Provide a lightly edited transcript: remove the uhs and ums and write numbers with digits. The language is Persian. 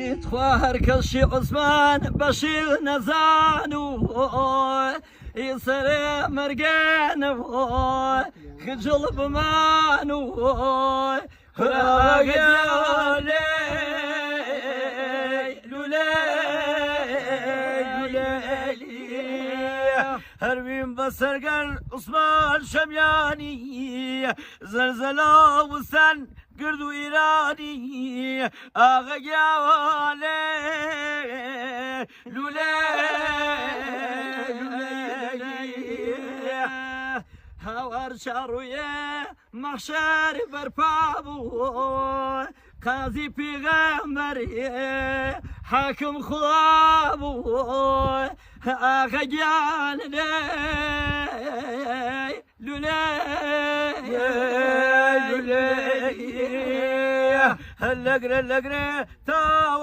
يتخوار كشي عثمان بشير نزانو يسري مرقانو خجل بمانو راقيا هربين بسرقر عثمان شمياني زلزلة وسن قردو إيراني آغا جوالي لولي هاور شاروية مخشار برپابو قاضي پیغمبری حاكم خوابو آغا جان لولي هلقري تا